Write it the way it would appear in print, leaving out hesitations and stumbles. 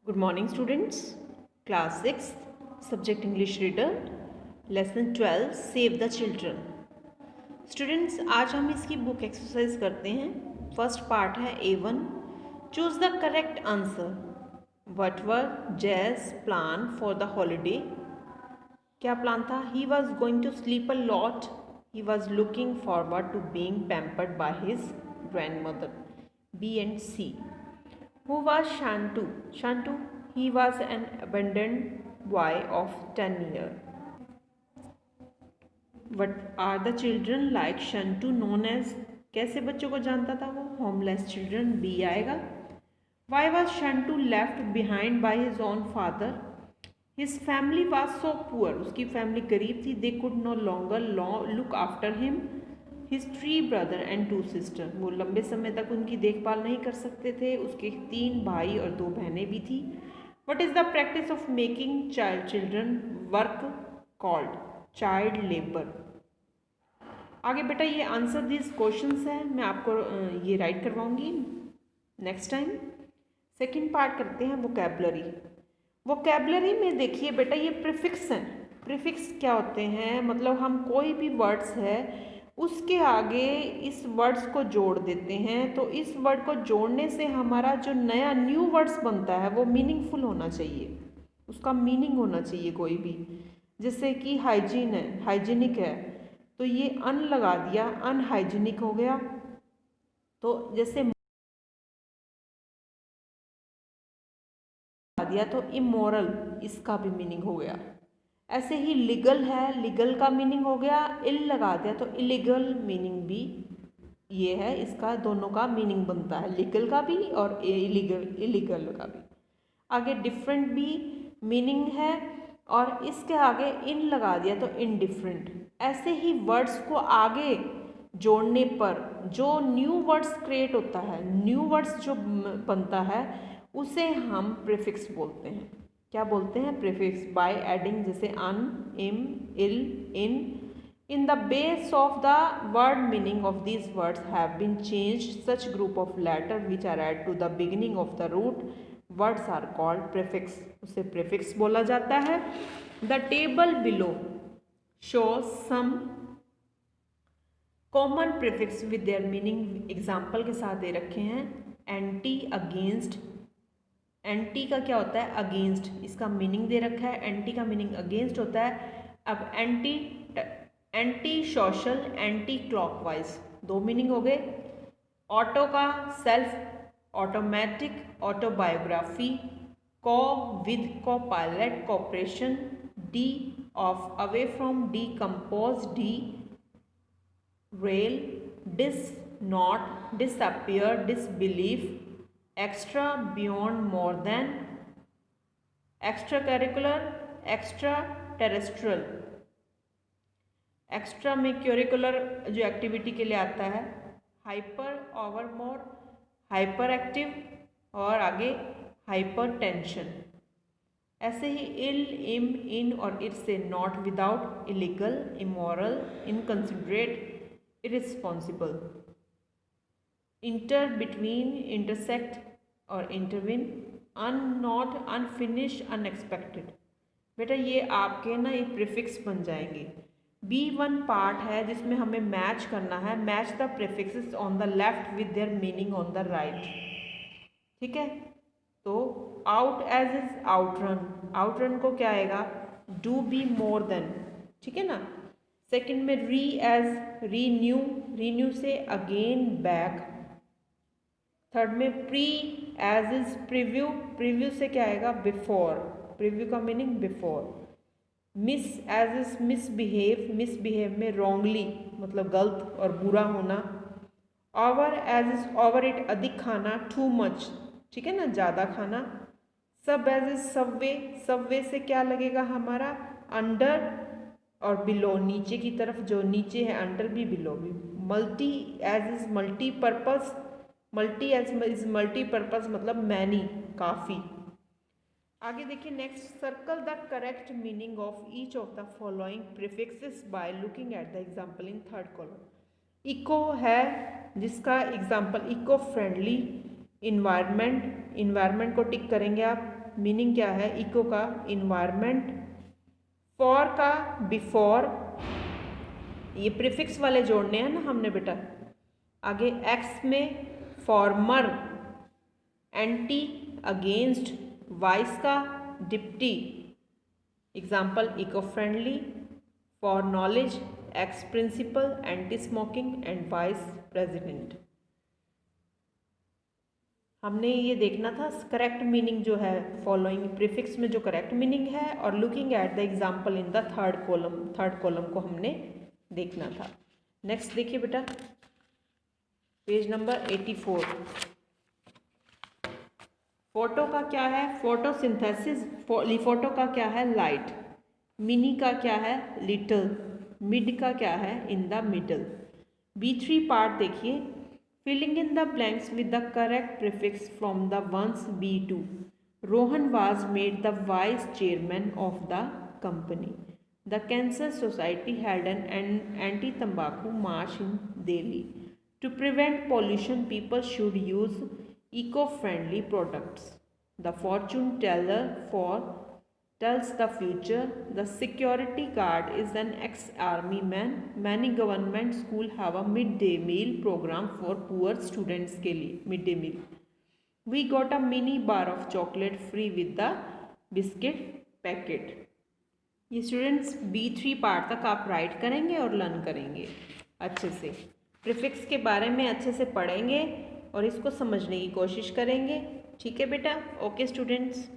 Good morning students. Class 6 Subject English Reader Lesson 12 Save the Children. Students, आज हम इसकी book exercise करते हैं. फर्स्ट पार्ट है A1. Choose the correct answer. What were Jay's plan for the holiday? क्या plan था? He was going to sleep a lot. He was looking forward to being pampered by his grandmother. B and C. Who was Shantu? Shantu, he was an abandoned boy of 10 years. What are the children like Shantu known as? कैसे बच्चों को जानता था वो? Homeless children. B आएगा. Why was Shantu left behind by his own father? His family was so poor. उसकी family गरीब थी. They could no longer look after him. His 3 brother and 2 sister. वो लंबे समय तक उनकी देखभाल नहीं कर सकते थे. उसके 3 भाई और 2 बहनें भी थी. What is the practice of making children work called? Child labor. आगे बेटा ये आंसर दिस क्वेश्चंस है, मैं आपको ये राइट करवाऊंगी नेक्स्ट टाइम. सेकेंड पार्ट करते हैं वोकैबुलरी. वोकैबुलरी में देखिए बेटा ये प्रीफिक्स हैं. प्रीफिक्स क्या होते हैं? मतलब हम कोई भी वर्ड्स है उसके आगे इस वर्ड्स को जोड़ देते हैं. तो इस वर्ड को जोड़ने से हमारा जो नया न्यू वर्ड्स बनता है वो मीनिंगफुल होना चाहिए, उसका मीनिंग होना चाहिए कोई भी. जैसे कि हाइजीन है, हाइजीनिक है, तो ये अन लगा दिया, अनहाइजीनिक हो गया. तो जैसे दिया तो इमोरल, इसका भी मीनिंग हो गया. ऐसे ही लीगल है, लीगल का मीनिंग हो गया. इल लगा दिया तो इलीगल मीनिंग भी ये है, इसका दोनों का मीनिंग बनता है, लीगल का भी और इलीगल का भी. आगे डिफरेंट भी मीनिंग है और इसके आगे इन लगा दिया तो इनडिफरेंट. ऐसे ही वर्ड्स को आगे जोड़ने पर जो न्यू वर्ड्स क्रिएट होता है, न्यू वर्ड्स जो बनता है उसे हम प्रीफिक्स बोलते हैं. क्या बोलते हैं? प्रीफिक्स. बाय एडिंग, जैसे un, im, il, in. In the base of the word meaning of these words have been changed. Such group of letter which are add to the beginning of the root words are called prefix. उसे prefix बोला जाता है. The table below show some common prefix with their meaning. Example के साथ दे रखे हैं. Anti, against. Anti का क्या होता है? अगेंस्ट. इसका मीनिंग दे रखा है, एंटी का मीनिंग अगेंस्ट होता है. अब anti social, anti clockwise, 2 meaning हो गए. ऑटो का self, automatic, autobiography. Co with, co pilot, cooperation. De off, away from, decompose, derail. Dis not, disappear, disbelief. Extra, beyond, more than. Extra curricular, extra terrestrial. Extra में curricular जो activity के लिए आता है. Hyper, over more, hyper active और आगे hyper tension. ऐसे ही इल, इम, इन और इट से not, without, illegal, immoral, inconsiderate, irresponsible. Inter, between, intersect और intervene. On, not, unfinished, unexpected. बेटा ये आपके ना ये प्रीफिक्स बन जाएंगे. B1 पार्ट है जिसमें हमें मैच करना है. Match the prefixes on the left with their meaning on the right. ठीक है. तो out as is outrun. Outrun को क्या आएगा? Do, be, more than. ठीक है ना. सेकंड में री एज रीन्यू. रीन्यू से अगेन, बैक. थर्ड में pre as is preview. Preview से क्या आएगा? बिफोर. प्रीव्यू का meaning before. Mis as is misbehave. Misbehave में रॉन्गली, मतलब गलत और बुरा होना. Over as is overeat, अधिक खाना, टू मच. ठीक है ना, ज़्यादा खाना. सब एज इज सबवे. सबवे से क्या लगेगा हमारा? अंडर और बिलो, नीचे की तरफ, जो नीचे है अंडर भी, बिलो भी. Multi as is multipurpose. Multi as is multipurpose मतलब मैनी, काफ़ी. आगे देखिए next. Circle the correct meaning of each of the following prefixes by looking at the example in third column. Eco है जिसका example eco friendly. Environment, environment को tick करेंगे आप. Meaning क्या है? इको का इन्वायरमेंट, फॉर का बिफोर, ये प्रीफिक्स वाले जोड़ने हैं ना हमने बेटा। आगे एक्स में फॉर्मर, एंटी अगेंस्ट, वाइस का deputy. Example eco friendly, foreknowledge, ex principal, anti smoking and vice president. हमने ये देखना था करेक्ट मीनिंग जो है फॉलोइंग प्रीफिक्स में जो करेक्ट मीनिंग है, और looking at the example in the third column को हमने देखना था। नेक्स्ट देखिए बेटा, पेज नंबर 84। फोटो का क्या है? फोटोसिंथेसिस। फोटो का क्या है? लाइट। मिनी का क्या है? लिटिल। मिड का क्या है? In the middle. B3 part देखिए, filling in the blanks with the correct prefix from the ones B2. Rohan was made the vice chairman of the company. The Cancer Society held an anti-tobacco march in Delhi. To prevent pollution, people should use eco-friendly products. The fortune teller tells the future. The security guard is an ex-army man. Many government school have a midday meal program for poor students के लिए midday meal. We got a mini bar of chocolate free with the biscuit packet. ये students B3 part तक आप right करेंगे और learn करेंगे अच्छे से, प्रीफिक्स के बारे में अच्छे से पढ़ेंगे और इसको समझने की कोशिश करेंगे। ठीक है बेटा? Okay students.